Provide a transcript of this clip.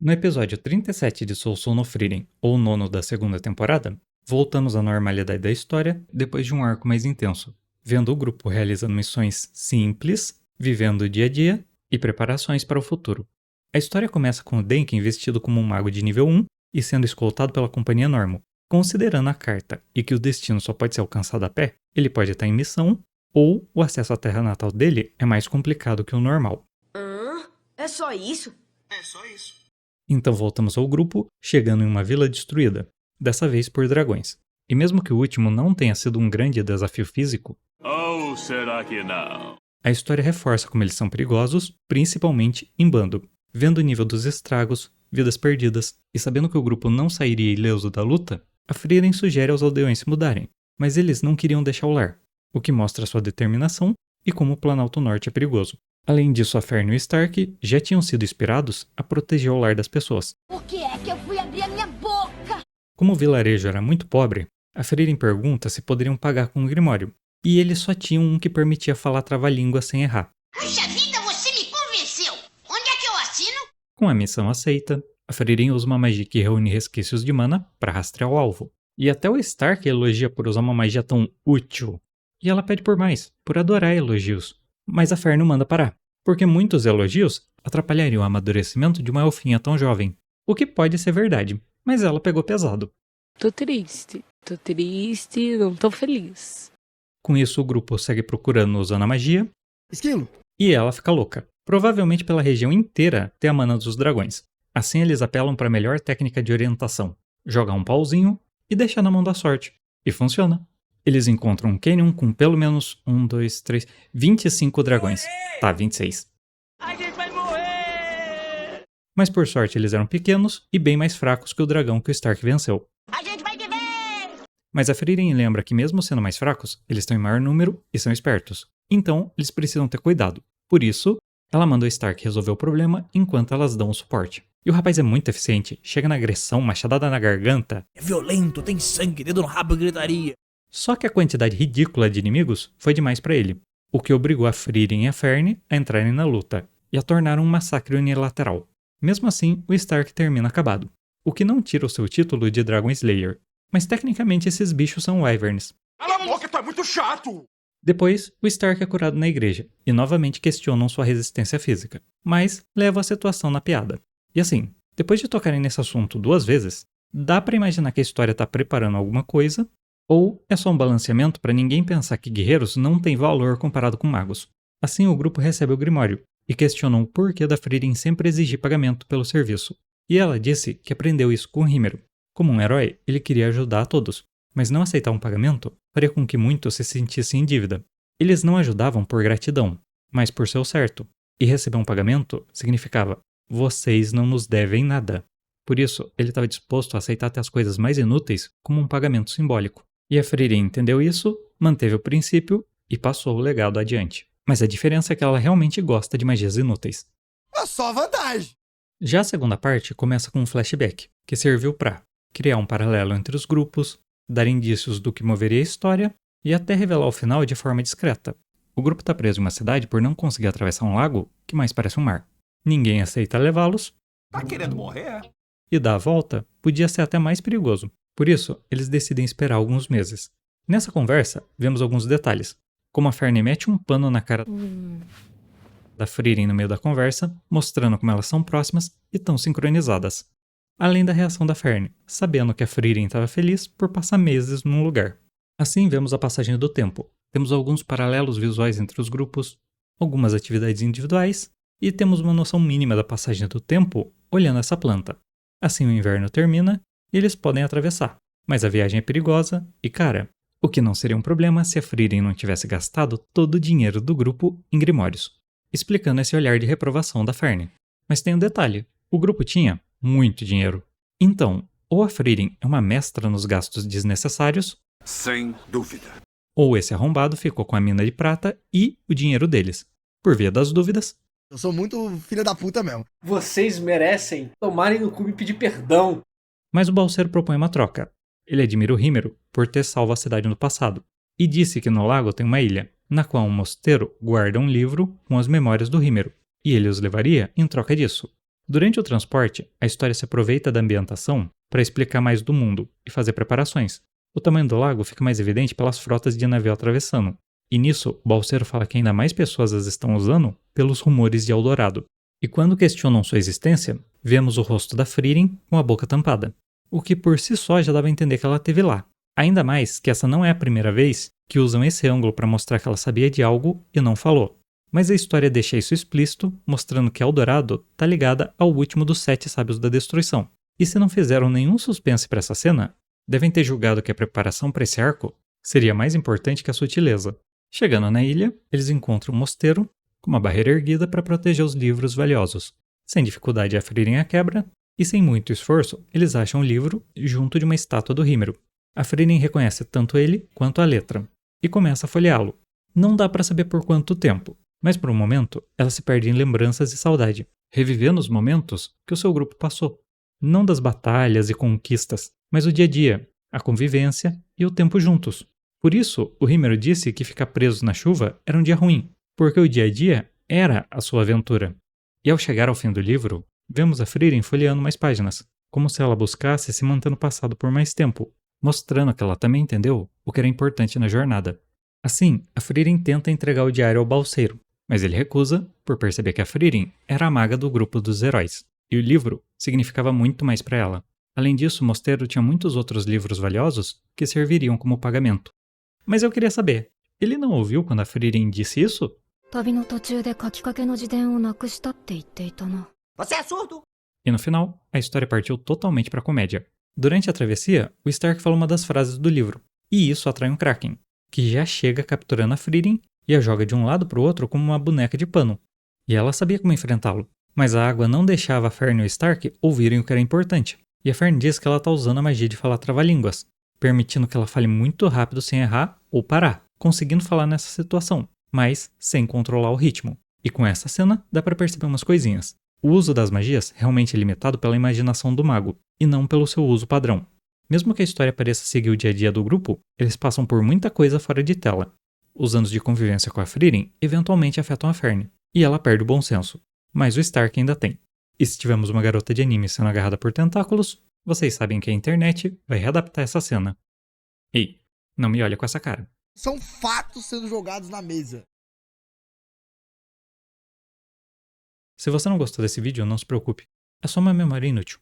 No episódio 37 de Soul no Frieren, ou nono da segunda temporada, voltamos à normalidade da história depois de um arco mais intenso, vendo o grupo realizando missões simples, vivendo o dia a dia e preparações para o futuro. A história começa com o Denken vestido como um mago de nível 1 e sendo escoltado pela Companhia Normo. Considerando a carta e que o destino só pode ser alcançado a pé, ele pode estar em missão, ou o acesso à terra natal dele é mais complicado que o normal. É só isso? É só isso. Então voltamos ao grupo, chegando em uma vila destruída, dessa vez por dragões. E mesmo que o último não tenha sido um grande desafio físico, Ou será que não? a história reforça como eles são perigosos, principalmente em bando. Vendo o nível dos estragos, vidas perdidas, e sabendo que o grupo não sairia ileso da luta, a Frieren sugere aos aldeões se mudarem, mas eles não queriam deixar o lar, o que mostra sua determinação e como o Planalto Norte é perigoso. Além disso, a Fern e o Stark já tinham sido inspirados a proteger o lar das pessoas. Por que é que eu fui abrir a minha boca? Como o vilarejo era muito pobre, a Frieren pergunta se poderiam pagar com um grimório, e eles só tinham um que permitia falar trava-língua sem errar. Puxa vida, você me convenceu! Onde é que eu assino? Com a missão aceita, a Frieren usa uma magia que reúne resquícios de mana para rastrear o alvo. E até o Stark elogia por usar uma magia tão útil. E ela pede por mais, por adorar elogios. Mas a Fern não manda parar, porque muitos elogios atrapalhariam o amadurecimento de uma elfinha tão jovem. O que pode ser verdade, mas ela pegou pesado. Tô triste, não tô feliz. Com isso, o grupo segue procurando usando a magia, Esquilo, e ela fica louca. Provavelmente pela região inteira ter a mana dos dragões. Assim eles apelam para a melhor técnica de orientação. Jogar um pauzinho e deixar na mão da sorte. E funciona. Eles encontram um canyon com pelo menos 25 dragões. Tá, 26. A gente vai morrer! Mas por sorte eles eram pequenos e bem mais fracos que o dragão que o Stark venceu. A gente vai viver! Mas a Frieren lembra que mesmo sendo mais fracos, eles têm maior número e são espertos. Então, eles precisam ter cuidado. Por isso, ela manda o Stark resolver o problema enquanto elas dão o suporte. E o rapaz é muito eficiente, chega na agressão, machadada na garganta. é violento, tem sangue, dedo no rabo e gritaria. Só que a quantidade ridícula de inimigos foi demais pra ele, o que obrigou a Frieren e a Fern a entrarem na luta e a tornar um massacre unilateral. Mesmo assim, o Stark termina acabado, o que não tira o seu título de Dragon Slayer, mas tecnicamente esses bichos são wyverns. Cala a boca, tu é muito chato! Depois, o Stark é curado na igreja e novamente questionam sua resistência física, mas levam a situação na piada. E assim, depois de tocarem nesse assunto 2 vezes, dá pra imaginar que a história tá preparando alguma coisa, ou é só um balanceamento para ninguém pensar que guerreiros não têm valor comparado com magos. Assim, o grupo recebe o Grimório e questionam o porquê da Frieren sempre exigir pagamento pelo serviço. E ela disse que aprendeu isso com Rímero. Como um herói, ele queria ajudar a todos, mas não aceitar um pagamento faria com que muitos se sentissem em dívida. Eles não ajudavam por gratidão, mas por ser o certo. E receber um pagamento significava: vocês não nos devem nada. Por isso, ele estava disposto a aceitar até as coisas mais inúteis como um pagamento simbólico. E a Frieren entendeu isso, manteve o princípio e passou o legado adiante. Mas a diferença é que ela realmente gosta de magias inúteis. É só vantagem. Já a segunda parte começa com um flashback, que serviu para criar um paralelo entre os grupos, dar indícios do que moveria a história e até revelar o final de forma discreta. O grupo está preso em uma cidade por não conseguir atravessar um lago que mais parece um mar. Ninguém aceita levá-los, Tá querendo morrer? e dar a volta podia ser até mais perigoso. Por isso, eles decidem esperar alguns meses. Nessa conversa, vemos alguns detalhes, como a Fern mete um pano na cara da Frieren no meio da conversa, mostrando como elas são próximas e tão sincronizadas. Além da reação da Fern, sabendo que a Frieren estava feliz por passar meses num lugar. Assim, vemos a passagem do tempo. Temos alguns paralelos visuais entre os grupos, algumas atividades individuais, e temos uma noção mínima da passagem do tempo olhando essa planta. Assim o inverno termina e eles podem atravessar, mas a viagem é perigosa e cara, o que não seria um problema se a Frieren não tivesse gastado todo o dinheiro do grupo em grimórios, explicando esse olhar de reprovação da Fern. Mas tem um detalhe, o grupo tinha muito dinheiro. Então, ou a Frieren é uma mestra nos gastos desnecessários, Sem dúvida. ou esse arrombado ficou com a mina de prata e o dinheiro deles. Por via das dúvidas, Eu sou muito filha da puta mesmo. Vocês merecem tomarem no cu e pedir perdão. mas o balseiro propõe uma troca. Ele admira o Rímero por ter salvo a cidade no passado, e disse que no lago tem uma ilha, na qual um mosteiro guarda um livro com as memórias do Rímero, e ele os levaria em troca disso. Durante o transporte, a história se aproveita da ambientação para explicar mais do mundo e fazer preparações. O tamanho do lago fica mais evidente pelas frotas de navio atravessando. E nisso, o balseiro fala que ainda mais pessoas as estão usando pelos rumores de Eldorado. E quando questionam sua existência, vemos o rosto da Frieren com a boca tampada. O que por si só já dava a entender que ela esteve lá. Ainda mais que essa não é a primeira vez que usam esse ângulo para mostrar que ela sabia de algo e não falou. Mas a história deixa isso explícito, mostrando que Eldorado está ligada ao último dos 7 sábios da destruição. E se não fizeram nenhum suspense para essa cena, devem ter julgado que a preparação para esse arco seria mais importante que a sutileza. Chegando na ilha, eles encontram um mosteiro com uma barreira erguida para proteger os livros valiosos. Sem dificuldade a Frieren a quebra, e sem muito esforço, eles acham o livro junto de uma estátua do Hímero. A Frieren reconhece tanto ele quanto a letra, e começa a folheá-lo. Não dá para saber por quanto tempo, mas por um momento ela se perde em lembranças e saudade, revivendo os momentos que o seu grupo passou. Não das batalhas e conquistas, mas o dia a dia, a convivência e o tempo juntos. Por isso, o Hímero disse que ficar preso na chuva era um dia ruim, porque o dia a dia era a sua aventura. E ao chegar ao fim do livro, vemos a Frieren folheando mais páginas, como se ela buscasse se manter no passado por mais tempo, mostrando que ela também entendeu o que era importante na jornada. Assim, a Frieren tenta entregar o diário ao balseiro, mas ele recusa por perceber que a Frieren era a maga do grupo dos heróis, e o livro significava muito mais para ela. Além disso, o mosteiro tinha muitos outros livros valiosos que serviriam como pagamento. Mas eu queria saber, ele não ouviu quando a Frieren disse isso? Você é surdo? E no final, a história partiu totalmente para comédia. Durante a travessia, o Stark fala uma das frases do livro, e isso atrai um Kraken, que já chega capturando a Frieren e a joga de um lado para o outro como uma boneca de pano. E ela sabia como enfrentá-lo, mas a água não deixava a Fern e o Stark ouvirem o que era importante. E a Fern diz que ela está usando a magia de falar trava-línguas, permitindo que ela fale muito rápido sem errar ou parar, conseguindo falar nessa situação, mas sem controlar o ritmo. E com essa cena, dá para perceber umas coisinhas. O uso das magias realmente é limitado pela imaginação do mago, e não pelo seu uso padrão. Mesmo que a história pareça seguir o dia a dia do grupo, eles passam por muita coisa fora de tela. Os anos de convivência com a Frieren eventualmente afetam a Fern, e ela perde o bom senso. Mas o Stark ainda tem. E se tivermos uma garota de anime sendo agarrada por tentáculos, vocês sabem que a internet vai readaptar essa cena. Ei, não me olha com essa cara. São fatos sendo jogados na mesa. Se você não gostou desse vídeo, não se preocupe. É só uma memória inútil.